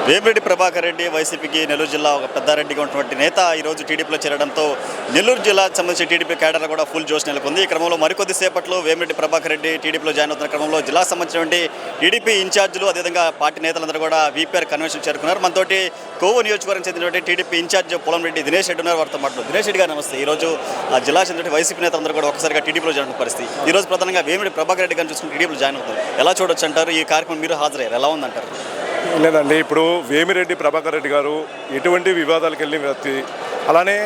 వేమిరెడ్డి ప్రభాకర్ రెడ్డి వైసీపీకి నెల్లూరు జిల్లా ఒక పెద్దారెడ్డిగా ఉన్నటువంటి నేత ఈరోజు టీడీపీలో చేరడంతో నెల్లూరు జిల్లాకు సంబంధించి టీడీపీ కేడర్ కూడా ఫుల్ జోష్ నెలకొంది. ఈ క్రమంలో మరికొద్ది సేపట్లో వేమిరెడ్డి ప్రభాకర్ రెడ్డి టీడీపీలో జాయిన్ అవుతున్న క్రమంలో జిల్లాకు సంబంధించినటువంటి టీడీపీ ఇన్ఛార్జీలు అదేవిధంగా పార్టీ నేతలందరూ కూడా వీపీఆర్ కన్వెన్షన్ చేరుకున్నారు. మనతోటి కోవూరు నియోజకవర్గం చెందినటువంటి టీడీపీ ఇన్ఛార్జ్ పొలంరెడ్డి దినేష్ రెడ్డి ఉన్నారు. వారితో మాట్లాడు. దినేష్ రెడ్డి గారు నమస్తే. ఈరోజు జిల్లా చెందిన వైసీపీ నేతలందరూ కూడా ఒకసారిగా టీడీపీలో జాయిన్ పరిస్థితి. ఈరోజు ప్రధానంగా వేమిరెడ్డి ప్రభాకర్ రెడ్డి గారిని చూసుకుని టీడీపీలో జాయిన్ అవుతారు. ఎలా చూడొచ్చు అంటారు? ఈ కార్యక్రమం మీరు హాజరయ్యారు, ఎలా ఉందంటారు? లేదండి, ఇప్పుడు వేమిరెడ్డి ప్రభాకర్ రెడ్డి గారు ఎటువంటి వివాదాలకు వెళ్ళిన వ్యక్తి, అలానే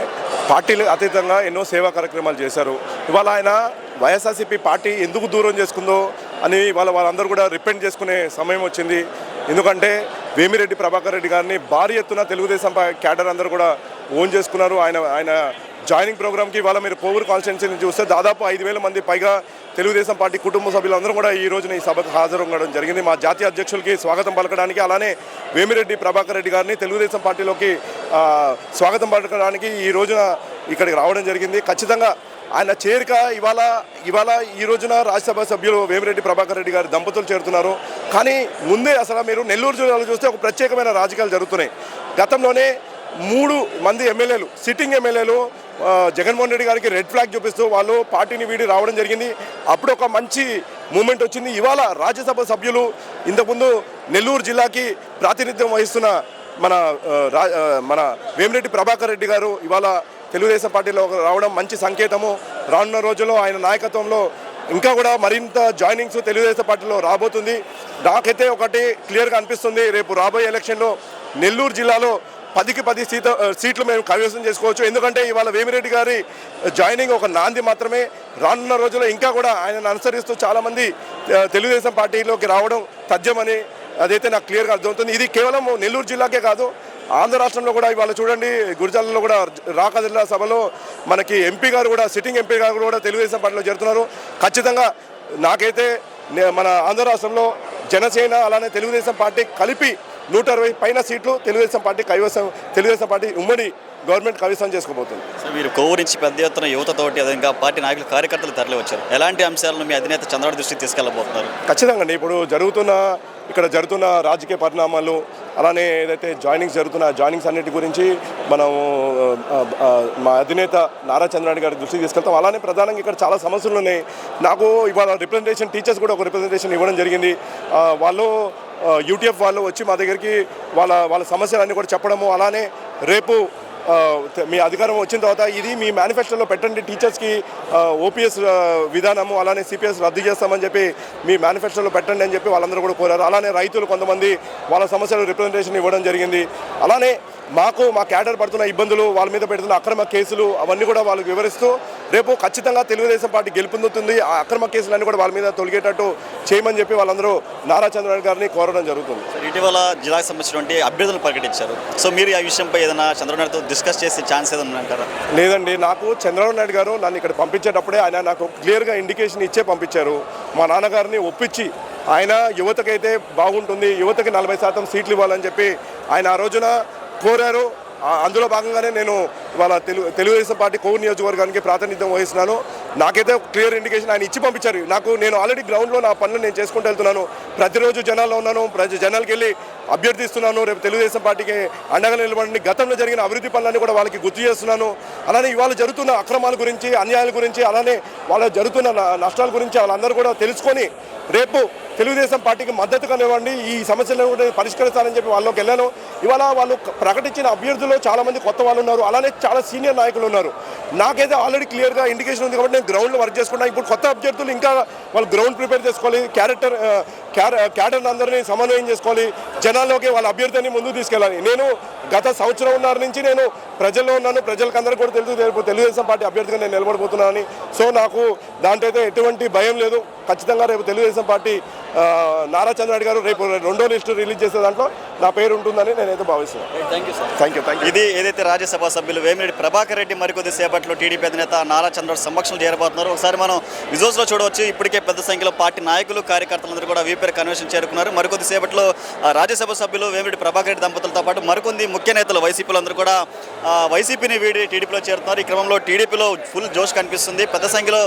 పార్టీలు అతీతంగా ఎన్నో సేవా కార్యక్రమాలు చేశారు. ఇవాళ ఆయన వైఎస్ఆర్సీపీ పార్టీ ఎందుకు దూరం చేసుకుందో అని వాళ్ళందరూ కూడా రిపెంట్ చేసుకునే సమయం వచ్చింది. ఎందుకంటే వేమిరెడ్డి ప్రభాకర్ రెడ్డి గారిని భారీ ఎత్తున తెలుగుదేశం క్యాడర్ అందరూ కూడా ఓన్ చేసుకున్నారు. ఆయన జాయినింగ్ ప్రోగ్రామ్కి ఇవాళ మీరు కోవూరు కాన్స్టిట్యున్సీని చూస్తే దాదాపు 5,000 మంది పైగా తెలుగుదేశం పార్టీ కుటుంబ సభ్యులందరూ కూడా ఈ రోజున ఈ సభకు హాజరవ్వడం జరిగింది. మా జాతీయ అధ్యక్షులకి స్వాగతం పలకడానికి, అలానే వేమిరెడ్డి ప్రభాకర్ రెడ్డి గారిని తెలుగుదేశం పార్టీలోకి స్వాగతం పలకడానికి ఈ రోజున ఇక్కడికి రావడం జరిగింది. ఖచ్చితంగా ఆయన చేరిక ఇవాళ ఈ రోజున రాజ్యసభ సభ్యులు వేమిరెడ్డి ప్రభాకర్ రెడ్డి గారి దంపతులు చేరుతున్నారు. కానీ ముందే అసలు మీరు నెల్లూరు జిల్లాలో చూస్తే ఒక ప్రత్యేకమైన రాజకీయాలు జరుగుతున్నాయి. గతంలోనే 3 మంది ఎమ్మెల్యేలు, సిట్టింగ్ ఎమ్మెల్యేలు జగన్మోహన్ రెడ్డి గారికి రెడ్ ఫ్లాగ్ చూపిస్తూ వాళ్ళు పార్టీని వీడి రావడం జరిగింది. అప్పుడు ఒక మంచి మూమెంట్ వచ్చింది. ఇవాళ రాజ్యసభ సభ్యులు ఇంతకుముందు నెల్లూరు జిల్లాకి ప్రాతినిధ్యం వహిస్తున్న మన వేమిరెడ్డి ప్రభాకర్ రెడ్డి గారు ఇవాళ తెలుగుదేశం పార్టీలో రావడం మంచి సంకేతము. రానున్న రోజుల్లో ఆయన నాయకత్వంలో ఇంకా కూడా మరింత జాయినింగ్స్ తెలుగుదేశం పార్టీలో రాబోతుంది. నాకైతే ఒకటి క్లియర్గా అనిపిస్తుంది, రేపు రాబోయే ఎలక్షన్లో నెల్లూరు జిల్లాలో 10కి 10 సీట్లు మేము కైవసం చేసుకోవచ్చు. ఎందుకంటే ఇవాళ వేమిరెడ్డి గారి జాయినింగ్ ఒక నాంది మాత్రమే. రానున్న రోజుల్లో ఇంకా కూడా ఆయనను అనుసరిస్తూ చాలామంది తెలుగుదేశం పార్టీలోకి రావడం తథ్యమని అదైతే నాకు క్లియర్గా అర్థమవుతుంది. ఇది కేవలం నెల్లూరు జిల్లాకే కాదు, ఆంధ్ర రాష్ట్రంలో కూడా ఇవాళ చూడండి, గురిజాలలో కూడా రాకదిల్లా సభలో మనకి ఎంపీ గారు కూడా, సిట్టింగ్ ఎంపీ గారు కూడా తెలుగుదేశం పార్టీలో చేరుతున్నారు. ఖచ్చితంగా నాకైతే మన ఆంధ్ర రాష్ట్రంలో జనసేన అలానే తెలుగుదేశం పార్టీ కలిపి 160 పైన సీట్లు తెలుగుదేశం పార్టీ ఉమ్మడి గవర్నమెంట్ కైవసం చేసుకోబోతుంది. సో మీరు కోవూరు నుంచి పెద్ద ఎత్తున యువతతోటి అదేవిధంగా పార్టీ నాయకులు కార్యకర్తలు తరలి వచ్చారు. ఎలాంటి అంశాలను మీ అధినేత చంద్రబాబు దృష్టికి తీసుకెళ్లబోతున్నారు? ఖచ్చితంగా అండి, ఇప్పుడు ఇక్కడ జరుగుతున్న రాజకీయ పరిణామాలు, అలానే ఏదైతే జాయినింగ్స్ అన్నిటి గురించి మనం మా అధినేత నారా చంద్రబాబు గారి దృష్టికి తీసుకెళ్తాం. అలానే ప్రధానంగా ఇక్కడ చాలా సమస్యలు ఉన్నాయి. నాకు ఇవాళ రిప్రజెంటేషన్, టీచర్స్ కూడా ఒక రిప్రజెంటేషన్ ఇవ్వడం జరిగింది. వాళ్ళు యూటీఎఫ్ వాళ్ళు వచ్చి మా దగ్గరికి వాళ్ళ సమస్యలన్నీ కూడా చెప్పడము, అలానే రేపు మీ అధికారం వచ్చిన తర్వాత ఇది మీ మేనిఫెస్టోలో పెట్టండి, టీచర్స్కి ఓపీఎస్ విధానము అలానే సిపిఎస్ రద్దు చేస్తామని చెప్పి మీ మేనిఫెస్టోలో పెట్టండి అని చెప్పి వాళ్ళందరూ కూడా కోరారు. అలానే రైతులు కొంతమంది వాళ్ళ సమస్యలు రిప్రజెంటేషన్ ఇవ్వడం జరిగింది. అలానే మా క్యాడర్ పడుతున్న ఇబ్బందులు, వాళ్ళ మీద పెడుతున్న అక్రమ కేసులు అవన్నీ కూడా వాళ్ళకి వివరిస్తూ రేపు ఖచ్చితంగా తెలుగుదేశం పార్టీ గెలుపొందుతుంది, ఆ అక్రమ కేసులన్నీ కూడా వాళ్ళ మీద తొలగేటట్టు చేయమని చెప్పి వాళ్ళందరూ నారా చంద్రబాబు గారిని కోరడం జరుగుతుంది. ఇటీవల జిల్లాకు సంబంధించినటువంటి అభ్యర్థులు ప్రకటించారు. సో మీరు ఆ విషయంపై ఏదైనా చంద్రబాబు నాయుడుతో డిస్కస్ చేసే ఛాన్స్ ఏదైనా అంటారా? లేదండి, నాకు చంద్రబాబు నాయుడు గారు నన్ను ఇక్కడ పంపించేటప్పుడే ఆయన నాకు క్లియర్గా ఇండికేషన్ ఇచ్చే పంపించారు. మా నాన్నగారిని ఒప్పించి ఆయన యువతకైతే బాగుంటుంది, యువతకి 40% సీట్లు ఇవ్వాలని చెప్పి ఆయన ఆ రోజున కోరారు. అందులో భాగంగానే నేను ఇవాళ తెలుగుదేశం పార్టీ కోవూరు నియోజకవర్గానికి ప్రాతినిధ్యం వహిస్తున్నాను. నాకైతే క్లియర్ ఇండికేషన్ ఆయన ఇచ్చి పంపించారు. నేను ఆల్రెడీ గ్రౌండ్లో నా పనులు నేను చేసుకుంటూ వెళ్తున్నాను. ప్రతిరోజు జనాల్లో ఉన్నాను, జనాలకి వెళ్ళి అభ్యర్థిస్తున్నాను, రేపు తెలుగుదేశం పార్టీకి అండగా నిలబడండి. గతంలో జరిగిన అభివృద్ధి పనులన్నీ కూడా వాళ్ళకి గుర్తు చేస్తున్నాను. అలానే ఇవాళ జరుగుతున్న అక్రమాల గురించి, అన్యాయాల గురించి, అలానే వాళ్ళ జరుగుతున్న నష్టాల గురించి వాళ్ళందరూ కూడా తెలుసుకొని రేపు తెలుగుదేశం పార్టీకి మద్దతుగా ఇవ్వండి, ఈ సమస్యలను కూడా పరిష్కరిస్తానని చెప్పి వాళ్ళకి వెళ్ళాను. ఇవాళ వాళ్ళు ప్రకటించిన అభ్యర్థులు చాలామంది కొత్త వాళ్ళు ఉన్నారు, అలానే చాలా సీనియర్ నాయకులు ఉన్నారు. నాకైతే ఆల్రెడీ క్లియర్గా ఇండికేషన్ ఉంది కాబట్టి నేను గ్రౌండ్లో వర్క్ చేసుకుంటాను. ఇప్పుడు కొత్త అభ్యర్థులు ఇంకా వాళ్ళు గ్రౌండ్ ప్రిపేర్ చేసుకోవాలి, క్యాడర్ అందరినీ సమన్వయం చేసుకోవాలి, జనాల్లోకి వాళ్ళ అభ్యర్థిని ముందుకు తీసుకెళ్ళాలి. నేను గత సంవత్సరంన్నర నుంచి నేను ప్రజల్లో ఉన్నాను, ప్రజలకందరికీ కూడా తెలుగుదేశం పార్టీ అభ్యర్థిగా నేను నిలబడిపోతున్నానని. సో నాకు దాంట్లో అయితే ఎటువంటి భయం లేదు. ఖచ్చితంగా రేపు తెలుగుదేశం పార్టీ నారా చంద్రబాబు గారు రేపు 2వ లిస్టు రిలీజ్ చేసే దాంట్లో నా పేరు ఉంటుందని నేనైతే భావిస్తున్నాను. Thank you. ఇది ఏదైతే రాజ్యసభ సభ్యులు వేమిరెడ్డి ప్రభాకర్ రెడ్డి మరికొద్ది సేపటి సేపట్లో టీడీపీ అధినేత నారా చంద్రబాబు సమక్షంలో చేరబోతున్నారు. ఒకసారి మనం విజువల్స్లో చూడవచ్చు. ఇప్పటికే పెద్ద సంఖ్యలో పార్టీ నాయకులు కార్యకర్తలందరూ కూడా వీపీఆర్ కన్వెన్షన్ చేరుకున్నారు. మరికొద్ది సేపట్లో రాజ్యసభ సభ్యులు వేమిరెడ్డి ప్రభాకర్ రెడ్డి దంపతులతో పాటు మరికొంది ముఖ్య నేతలు వైసీపీలో అందరూ కూడా వైసీపీని వీడి టీడీపీలో చేరుతున్నారు. ఈ క్రమంలో టీడీపీలో ఫుల్ జోష్ కనిపిస్తుంది. పెద్ద సంఖ్యలో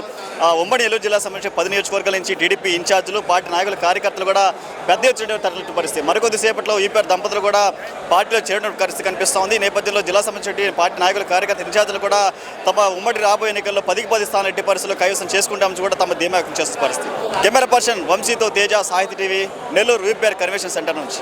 ఉమ్మడి నెల్లూరు జిల్లా సంబంధించి 10 నియోజకవర్గాల నుంచి టీడీపీ ఇన్ఛార్జీలు, పార్టీ నాయకులు, కార్యకర్తలు కూడా పెద్ద ఎత్తున తరలిన పరిస్థితి. మరికొద్ది సేపట్లో వీపీఆర్ దంపతులు కూడా పార్టీలో చేరిన పరిస్థితి కనిపిస్తోంది. ఈ నేపథ్యంలో జిల్లా సంబంధించిన పార్టీ నాయకులు, కార్యకర్త, ఇన్ఛార్జీలు కూడా తమ ఉమ్మడి రాబోయే ఎన్నికల్లో 10కి 10 స్థానాలు ఎట్టి పరిస్థితుల్లో కైవసం చేసుకుంటామని కూడా తమ ధీమా వ్యక్తం చేస్తున్న పరిస్థితి. కెమెరా పర్సన్ వంశీతో తేజ, సాహితీ TV, Nellore VPR convention centre నుంచి.